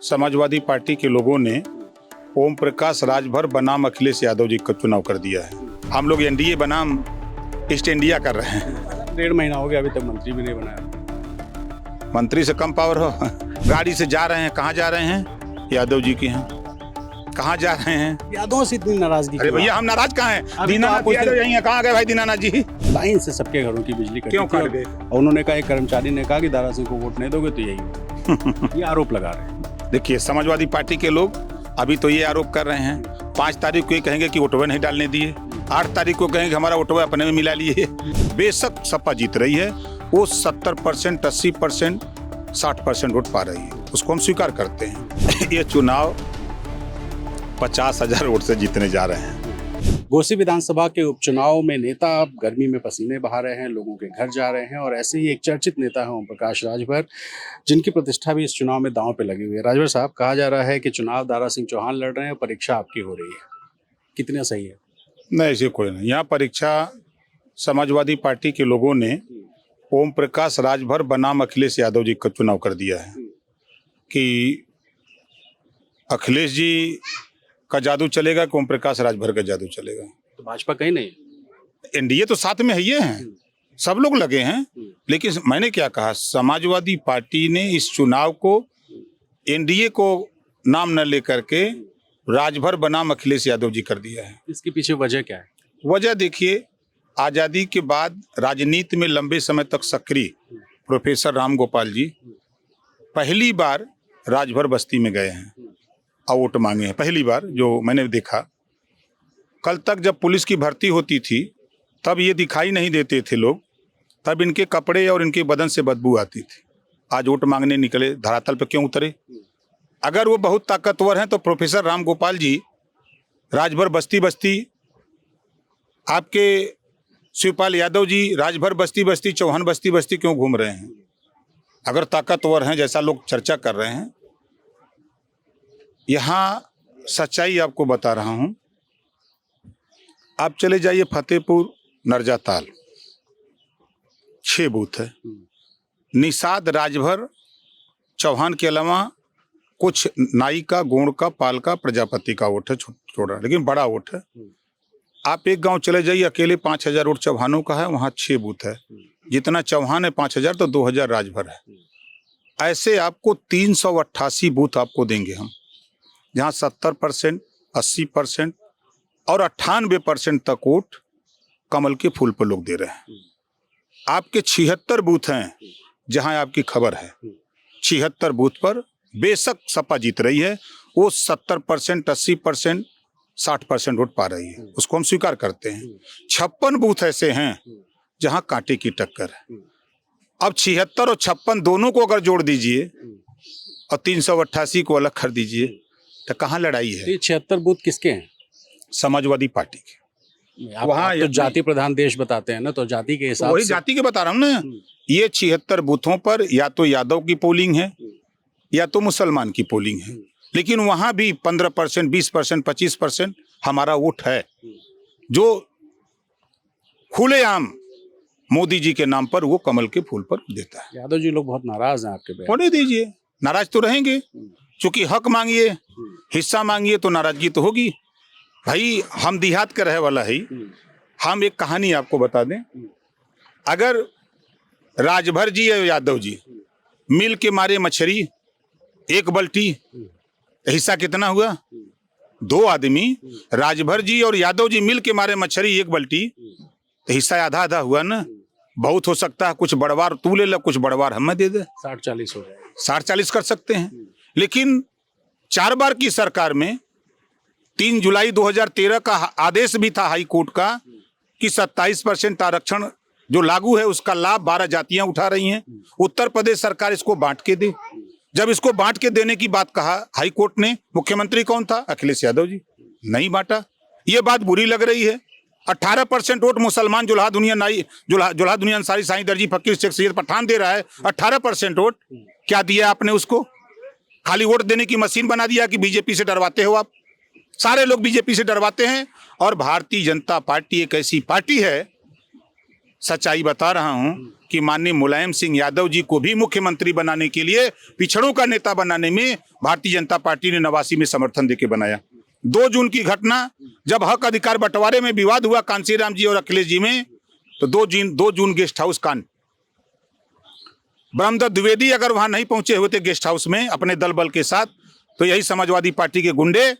Samajwadi party के लोगों ने ओम प्रकाश राजभर बनाम अखिलेश यादव जी का चुनाव कर दिया है। हम लोग एनडीए बनाम ईस्ट इंडिया कर रहे हैं। 1.5 महीना हो गया, अभी तक मंत्री भी नहीं बनाया। मंत्री से कम पावर हो। गाड़ी से जा रहे हैं, कहाँ जा रहे हैं? यादव जी के हैं। कहाँ जा रहे हैं? यादव से इतनी नाराजगी? अरे भैया, हम नाराज कहाँ हैं? तो दीनानाथ यादव यहीं हैं। कहाँ गए भाई दीनानाथ जी? लाइन से सबके घरों की बिजली कटी क्यों थी काट गए? और उन्होंने कहा, एक कर्मचारी ने कहा कि दारा सिंह को वोट नहीं दोगे तो यही ये आरोप लगा रहे हैं। देखिए, समाजवादी पार्टी के लोग अभी तो ये आरोप कर रहे हैं। 5 तारीख को ये कहेंगे कि वोटवे नहीं डालने दिए, 8 तारीख को कहेंगे हमारा वोटवे अपने में मिला लिए। बेशक सपा जीत रही है, वो 70%, 80%, 60% वोट पा रही है, उसको हम स्वीकार करते हैं। ये चुनाव 50,000 वोट से जीतने जा रहे हैं। घोसी विधानसभा के उपचुनाव में नेता अब गर्मी में पसीने बहा रहे हैं, लोगों के घर जा रहे हैं और ऐसे ही एक चर्चित नेता है ओम प्रकाश राजभर, जिनकी प्रतिष्ठा भी इस चुनाव में दांव पे लगी हुई है। राजभर साहब, कहा जा रहा है कि चुनाव दारा सिंह चौहान लड़ रहे हैं, परीक्षा आपकी हो रही है, कितना सही है? नहीं, ऐसे कोई नहीं। यहाँ परीक्षा समाजवादी पार्टी के लोगों ने ओम प्रकाश राजभर बनाम अखिलेश यादव जी का चुनाव कर दिया है कि अखिलेश जी का जादू चलेगा कि ओम प्रकाश राजभर का जादू चलेगा। तो भाजपा कहीं नहीं, एनडीए तो साथ में है, ये हैं, सब लोग लगे हैं। लेकिन मैंने क्या कहा, समाजवादी पार्टी ने इस चुनाव को एनडीए को नाम न लेकर के राजभर बनाम अखिलेश यादव जी कर दिया है। इसके पीछे वजह क्या है? वजह देखिए, आज़ादी के बाद राजनीति में लंबे समय तक सक्रिय प्रोफेसर राम गोपाल जी पहली बार राजभर बस्ती में गए हैं और वोट मांगे हैं। पहली बार जो मैंने देखा। कल तक जब पुलिस की भर्ती होती थी तब ये दिखाई नहीं देते थे लोग, तब इनके कपड़े और इनके बदन से बदबू आती थी। आज वोट मांगने निकले, धरातल पर क्यों उतरे? अगर वो बहुत ताकतवर हैं तो प्रोफेसर राम गोपाल जी राजभर बस्ती बस्ती, आपके शिवपाल यादव जी राजभर बस्ती बस्ती, चौहान बस्ती बस्ती क्यों घूम रहे हैं? अगर ताकतवर हैं जैसा लोग चर्चा कर रहे हैं। यहाँ सच्चाई आपको बता रहा हूँ। आप चले जाइए फतेहपुर नरजाताल, 6 बूथ है। निषाद राजभर चौहान के अलावा कुछ नाई का, गोंड का, पाल का, प्रजापति का वोट है, छोटा लेकिन बड़ा वोट है। आप एक गांव चले जाइए, अकेले 5,000 वोट चौहानों का है, वहाँ 6 बूथ है। जितना चौहान है 5,000 तो 2,000 राजभर है। ऐसे आपको 388 बूथ आपको देंगे हम, जहाँ 70%, 80% और 98% तक वोट कमल के फूल पर लोग दे रहे हैं। आपके 76 बूथ हैं जहाँ आपकी खबर है। 76 बूथ पर बेशक सपा जीत रही है, वो 70%, 80%, 60% वोट पा रही है, उसको हम स्वीकार करते हैं। 56 बूथ ऐसे हैं जहाँ कांटे की टक्कर है। अब 76 और 56 दोनों को अगर जोड़ दीजिए और 388 को अलग कर दीजिए तो कहाँ लड़ाई है? ये 76 बूथ किसके हैं? समाजवादी पार्टी के। वहाँ तो जाति प्रधान देश बताते हैं ना, तो जाति के हिसाब वही से जाति के बता रहा हूँ ना। ये 76 बूथों पर या तो यादव की पोलिंग है या तो मुसलमान की पोलिंग है, लेकिन वहां भी 15%, 20%, 25% हमारा वोट है, जो खुलेआम मोदी जी के नाम पर वो कमल के फूल पर देता है। यादव जी लोग बहुत नाराज हैं आपके बयान। होने दीजिए, नाराज तो रहेंगे, क्योंकि हक मांगिए, हिस्सा मांगिए तो नाराजगी तो होगी। भाई, हम देहात का रहे वाला है। हम एक कहानी आपको बता दें, अगर राजभर जी या यादव जी मिल के मारे मछली एक बल्टी, हिस्सा कितना हुआ? 2 आदमी, राजभर जी और यादव जी मिल के मारे मछली एक बल्टी, तो हिस्सा आधा आधा हुआ ना। बहुत हो सकता है कुछ बड़वार तू ले ला, कुछ बड़वार हमें दे दे, 60-40 हो जाए, 60-40 कर सकते हैं। लेकिन 4 बार की सरकार में 3 जुलाई 2013 का आदेश भी था हाई कोर्ट का कि 27% आरक्षण जो लागू है उसका लाभ 12 जातियां उठा रही हैं। उत्तर प्रदेश सरकार इसको बांट के दे। जब इसको बांट के देने की बात कहा हाई कोर्ट ने, मुख्यमंत्री कौन था? अखिलेश यादव जी। नहीं बांटा। ये बात बुरी लग रही है। 18% वोट मुसलमान जुल्हा दुनिया अंसारी साईं दर्जी फकीर शेख सैयद पठान दे रहा है। 18% वोट क्या दिया आपने उसको? खाली वोट देने की मशीन बना दिया कि बीजेपी से डरवाते हो आप। सारे लोग बीजेपी से डरवाते हैं। और भारतीय जनता पार्टी एक ऐसी पार्टी है सच्चाई बता रहा हूं कि माननीय मुलायम सिंह यादव जी को भी मुख्यमंत्री बनाने के लिए, पिछड़ों का नेता बनाने में भारतीय जनता पार्टी ने 89 में समर्थन देके बनाया। 2 जून की घटना, जब हक अधिकार बंटवारे में विवाद हुआ कांसीराम जी और अखिलेश जी में, तो 2 जून गेस्ट हाउस कांड, ब्रह्मदत्त द्विवेदी अगर वहां नहीं पहुंचे हुए थे गेस्ट हाउस में अपने दल बल के साथ, तो यही समाजवादी पार्टी के गुंडे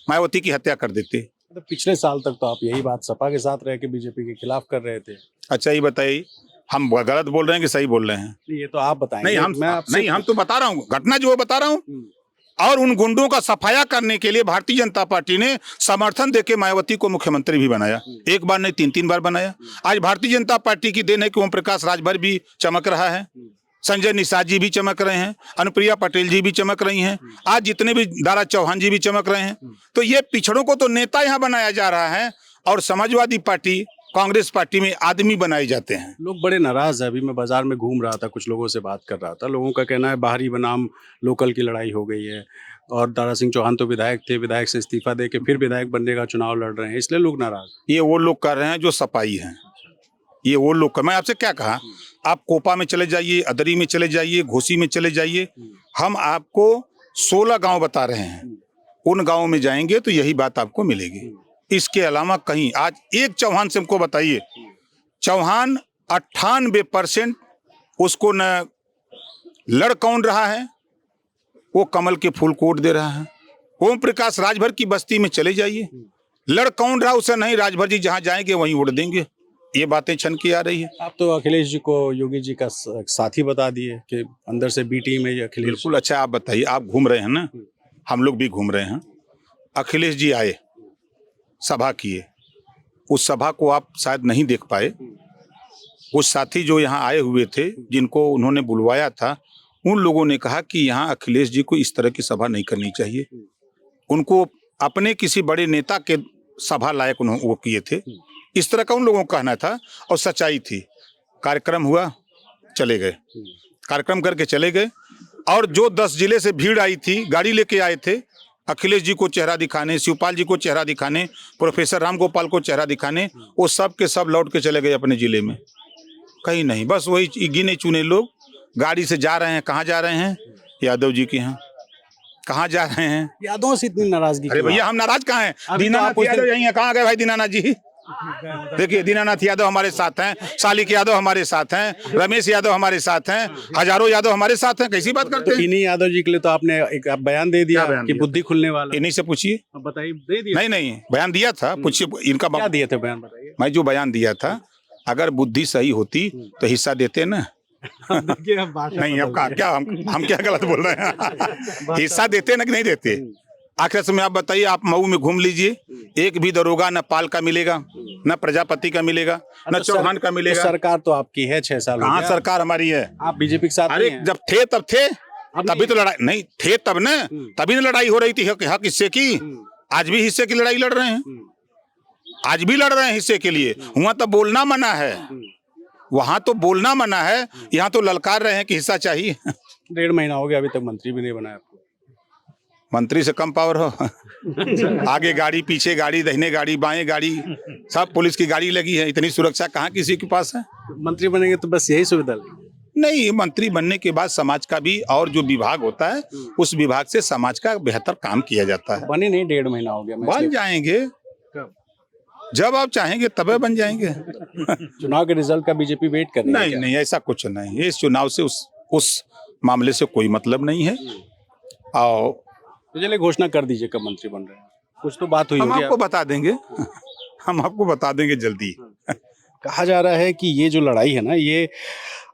मायावती की हत्या कर देते। तो पिछले साल तक तो आप यही बात सपा के साथ रह के बीजेपी के खिलाफ कर रहे थे। अच्छा ये बताइए, हम गलत बोल रहे हैं कि सही बोल रहे हैं? ये तो आप बताएंगे। नहीं, हम तो बता रहा हूँ घटना जो बता रहा हूँ। और उन गुंडों का सफाया करने के लिए भारतीय जनता पार्टी ने समर्थन देके मायावती को मुख्यमंत्री भी बनाया। एक बार नहीं 3 बार बनाया। आज भारतीय जनता पार्टी की देन है कि ओम प्रकाश राजभर भी चमक रहा है, संजय निषाद जी भी चमक रहे हैं, अनुप्रिया पटेल जी भी चमक रही हैं, आज जितने भी दारा चौहान जी भी चमक रहे हैं। तो ये पिछड़ों को तो नेता यहाँ बनाया जा रहा है और समाजवादी पार्टी, कांग्रेस पार्टी में आदमी बनाए जाते हैं। लोग बड़े नाराज है। अभी मैं बाजार में घूम रहा था, कुछ लोगों से बात कर रहा था। लोगों का कहना है बाहरी बनाम लोकल की लड़ाई हो गई है और दारा सिंह चौहान तो विधायक थे, विधायक से इस्तीफा दे के फिर विधायक बनने का चुनाव लड़ रहे हैं, इसलिए लोग नाराज। ये वो लोग कर रहे हैं जो सपाई हैं। ये वो लोग, मैं आपसे क्या कहा, आप कोपा में चले जाइए, अदरी में चले जाइए, घोसी में चले जाइए, हम आपको 16 गांव बता रहे हैं। उन गांवों में जाएंगे तो यही बात आपको मिलेगी। इसके अलावा कहीं आज एक चौहान से हमको बताइए, चौहान 98% उसको न लड़ कौन रहा है, वो कमल के फूल कोट दे रहा है। ओम प्रकाश राजभर की बस्ती में चले जाइए, लड़ कौन रहा उसे नहीं, राजभर जी जहां जाएंगे वहीं उड़ देंगे। ये बातें छन की आ रही है। आप तो अखिलेश जी को योगी जी का साथी बता दिए कि अंदर से बी टीम है ये अखिलेश। बिल्कुल। अच्छा आप बताइए, आप घूम रहे हैं ना, हम लोग भी घूम रहे हैं। अखिलेश जी आए, सभा किए, उस सभा को आप शायद नहीं देख पाए। उस साथी जो यहाँ आए हुए थे, जिनको उन्होंने बुलवाया था, उन लोगों ने कहा कि यहाँ अखिलेश जी को इस तरह की सभा नहीं करनी चाहिए। उनको अपने किसी बड़े नेता के सभा लायक उन्होंने वो किए थे, इस तरह का उन लोगों का कहना था। और सच्चाई थी। कार्यक्रम हुआ, चले गए, कार्यक्रम करके चले गए। और जो 10 जिले से भीड़ आई थी, गाड़ी लेके आए थे अखिलेश जी को चेहरा दिखाने, शिवपाल जी को चेहरा दिखाने, प्रोफेसर राम गोपाल को चेहरा दिखाने, वो सब के सब लौट के चले गए अपने जिले में। कहीं नहीं, बस वही गिने चुने लोग गाड़ी से जा रहे हैं। कहाँ जा रहे हैं? यादव जी के यहाँ। कहाँ जा रहे हैं? यादव से इतनी नाराजगी? अरे भैया हम नाराज कहाँ हैं? दीनानाथ यादव यहीं है। कहाँ गए भाई दीनानाथ जी? देखिए दीनानाथ यादव हमारे साथ हैं, सालिक यादव हमारे साथ हैं, रमेश यादव हमारे साथ हैं, हजारों यादव हमारे साथ हैं। कैसी बात करते हैं? इन्हीं यादव जी के लिए तो आपने एक बयान दे दिया कि बुद्धि खुलने वाला। इन्हीं से पूछिए। बताइए, दे दिया? नहीं, बयान दिया था, पूछिए इनका। क्या दिए थे बयान, बताइए। मैं जो बयान दिया था, अगर बुद्धि सही होती तो हिस्सा देते ना। नहीं, अब क्या हम क्या गलत बोल रहे हैं? हिस्सा देते ना कि नहीं देते? आखिर समय आप बताइए, आप मऊ में घूम लीजिए, एक भी दरोगा न पाल का मिलेगा, न प्रजापति का मिलेगा, न चौहान का मिलेगा। सरकार तो आपकी है 6 साल। कहाँ सरकार हमारी है? आप बीजेपी के साथ? अरे जब थे तब थे, तभी तो लड़ाई नहीं थे तब न, तभी न लड़ाई हो रही थी हक हिस्से की। आज भी हिस्से की लड़ाई लड़ रहे हैं, आज भी लड़ रहे हैं हिस्से के लिए। वहां तो बोलना मना है, वहां तो बोलना मना है, यहाँ तो ललकार रहे हैं कि हिस्सा चाहिए। 1.5 महीना हो गया, अभी तक मंत्री भी नहीं बनाया आपको। मंत्री से कम पावर हो? आगे गाड़ी, पीछे गाड़ी, दाहिने गाड़ी, बाएं गाड़ी, सब पुलिस की गाड़ी लगी है। इतनी सुरक्षा कहाँ किसी के पास है? मंत्री बनेंगे तो बस यही सुविधा नहीं, मंत्री बनने के बाद समाज का भी और जो विभाग होता है, उस विभाग से समाज का बेहतर काम किया जाता है। बने नहीं, 1.5 महीना हो गया। बन जाएंगे, जब आप चाहेंगे तबे बन जाएंगे। चुनाव के रिजल्ट का बीजेपी वेट कर रही है? नहीं, ऐसा कुछ नहीं है। इस चुनाव से उस मामले से कोई मतलब नहीं है। और तो चलिए घोषणा कर दीजिए कब मंत्री बन रहे हैं, कुछ तो बात हुई होगी। हम आपको बता देंगे, हम आपको बता देंगे जल्दी। कहा जा रहा है कि ये जो लड़ाई है ना, ये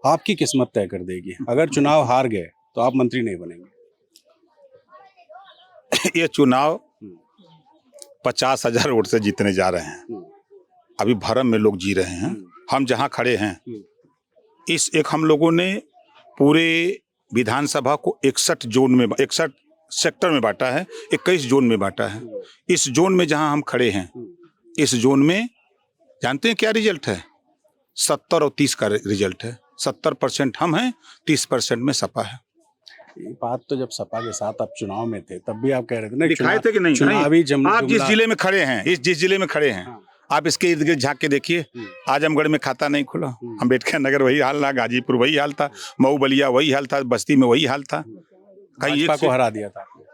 आपकी किस्मत तय कर देगी। अगर चुनाव हार गए तो आप मंत्री नहीं बनेंगे। ये चुनाव 50,000 वोट से जीतने जा रहे हैं। अभी भरम में लोग जी रहे हैं। हम जहां खड़े हैं, इस एक हम लोगों ने पूरे विधानसभा को 61 सेक्टर में बांटा है, 21 जोन में बांटा है। इस जोन में जहां हम खड़े हैं, इस जोन में जानते हैं क्या रिजल्ट है? 70 और 30 का रिजल्ट है। 70% हम हैं, 30% में सपा है। ये बात तो जब सपा के साथ आप चुनाव में थे तब भी आप कह रहे थे ना, दिखाए थे कि नहीं? चुनावी आप जिस जिले में खड़े हैं, जिस जिले में खड़े हैं, आप इसके इर्द गिर्द झांक के देखिए, आजमगढ़ में खाता नहीं खुला, अम्बेडकर नगर वही हाल था, गाजीपुर वही हाल था, मऊ बलिया वही हाल था, बस्ती में वही हाल था। कहीं भाजपा को हरा दिया था आपने।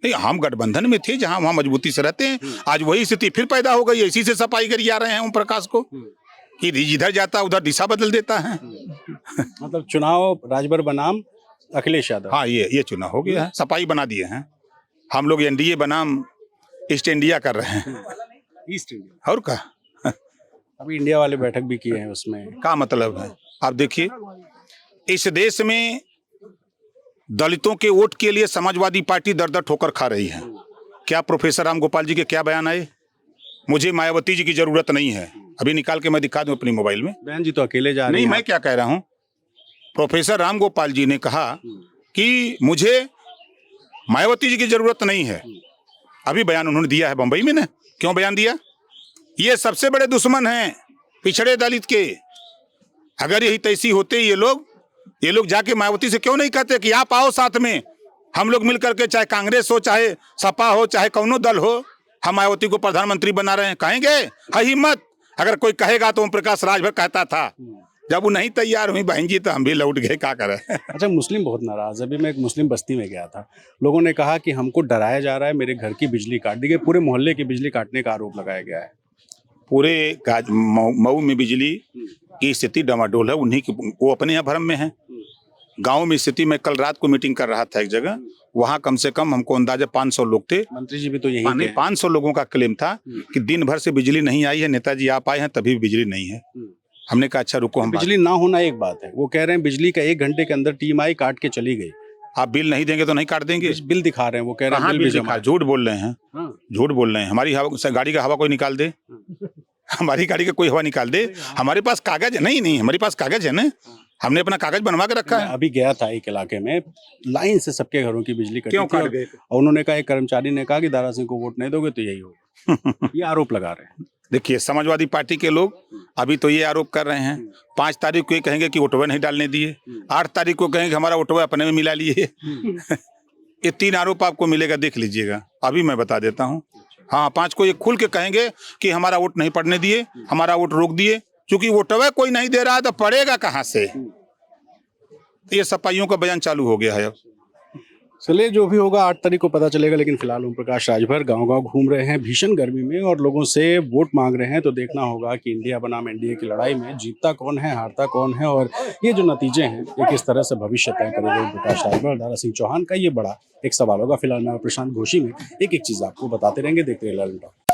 नहीं, हम गठबंधन में थे जहां वहां मजबूती से रहते हैं। आज वही स्थिति फिर पैदा हो गई, इसी से सफाई करी जा रहे हैं ओम प्रकाश को कि जिधर जाता उधर दिशा बदल देता है। मतलब चुनाव राजभर बनाम अखिलेश यादव। हाँ, ये चुनाव हो गया है, सफाई बना दिए हैं हम लोग। एनडीए बनाम ईस्ट इंडिया कर रहे हैं। ईस्ट इंडिया और का अभी इंडिया वाले बैठक भी किए हैं, उसमें क्या मतलब है? आप देखिए, इस देश में दलितों के वोट के लिए समाजवादी पार्टी दर दर ठोकर खा रही है। क्या प्रोफेसर राम गोपाल जी के क्या बयान आए? मुझे मायावती जी की जरूरत नहीं है। अभी निकाल के मैं दिखा दूं अपनी मोबाइल में। बहन जी तो अकेले जा रहे नहीं, हैं। मैं क्या कह रहा हूं, प्रोफेसर राम गोपाल जी ने कहा कि मुझे मायावती जी की जरूरत नहीं है। अभी बयान उन्होंने दिया है बंबई में ना। क्यों बयान दिया? ये सबसे बड़े दुश्मन हैं पिछड़े दलित के। अगर यही तैसी होते ये लोग जाके मायावती से क्यों नहीं कहते कि आप आओ साथ में, हम लोग मिल करके, चाहे कांग्रेस हो, चाहे सपा हो, चाहे कौनो दल हो, हम मायावती को प्रधानमंत्री बना रहे हैं। कहेंगे? है हिम्मत? अगर कोई कहेगा तो ओम प्रकाश राजभर कहता था। जब वो नहीं तैयार हुई बहन जी तो हम भी लौट गए, क्या करें। अच्छा, मुस्लिम बहुत नाराज। अभी मैं एक मुस्लिम बस्ती में गया था, लोगों ने कहा कि हमको डराया जा रहा है, मेरे घर की बिजली काट दी गई, पूरे मोहल्ले की बिजली काटने का आरोप लगाया गया है। पूरे मऊ में बिजली की स्थिति डमाडोल है। उन्हीं की, वो अपने यहाँ भरम में है। गांव में स्थिति, मैं कल रात को मीटिंग कर रहा था एक जगह, वहां कम से कम हमको अंदाजा 500 लोग थे। मंत्री जी भी तो यही थे। 500 लोगों का क्लेम था कि दिन भर से बिजली नहीं आई है, नेताजी आप आए हैं तभी बिजली नहीं है। हमने कहा अच्छा रुको, हम बिजली ना होना एक बात है, वो कह रहे हैं बिजली का 1 घंटे के अंदर टीम आई, काट के चली गई। आप बिल नहीं देंगे तो नहीं काट देंगे। बिल दिखा रहे हैं, वो कह रहे हैं कहाँ बिल भी बिल जमा दिखा? झूठ बोल रहे हैं, झूठ बोल रहे हैं। हमारी गाड़ी का हवा कोई निकाल दे, हमारी गाड़ी का कोई हवा निकाल दे। हमारे पास कागज नहीं, हमारे पास कागज है ना, हमने अपना कागज बनवा के रखा है। अभी गया था एक इलाके में, लाइन से सबके घरों की बिजली कटी क्यों थी काट गए? और उन्होंने कहा, एक कर्मचारी ने कहा कि दारा सिंह को वोट नहीं दोगे तो यही होगा। ये आरोप लगा रहे हैं। देखिए, समाजवादी पार्टी के लोग अभी तो ये आरोप कर रहे हैं, 5 तारीख को ये कहेंगे कि वोटवे नहीं डालने दिए, 8 तारीख को कहेंगे हमारा वोटवे अपने में मिला लिए। ये 3 आरोप आपको मिलेगा, देख लीजिएगा। अभी मैं बता देता हूँ। हाँ, 5 को ये खुल के कहेंगे कि हमारा वोट नहीं पड़ने दिए, हमारा वोट रोक दिए। क्योंकि वोटवे कोई नहीं दे रहा है तो पड़ेगा कहाँ से? ये सपाइयों का बयान चालू हो गया है अब। चलिए, जो भी होगा 8 तारीख को पता चलेगा। लेकिन फिलहाल ओम प्रकाश राजभर गांव-गांव घूम रहे हैं भीषण गर्मी में और लोगों से वोट मांग रहे हैं। तो देखना होगा कि इंडिया बनाम एनडीए की लड़ाई में जीतता कौन है, हारता कौन है, और ये जो नतीजे हैं ये किस तरह से भविष्य तय करेगा ओम प्रकाश राजभर और दारा सिंह चौहान का, ये बड़ा एक सवाल होगा। फिलहाल मैं प्रशांत घोषी में एक चीज़ आपको बताते रहेंगे। देखते रहिए लाल टॉक।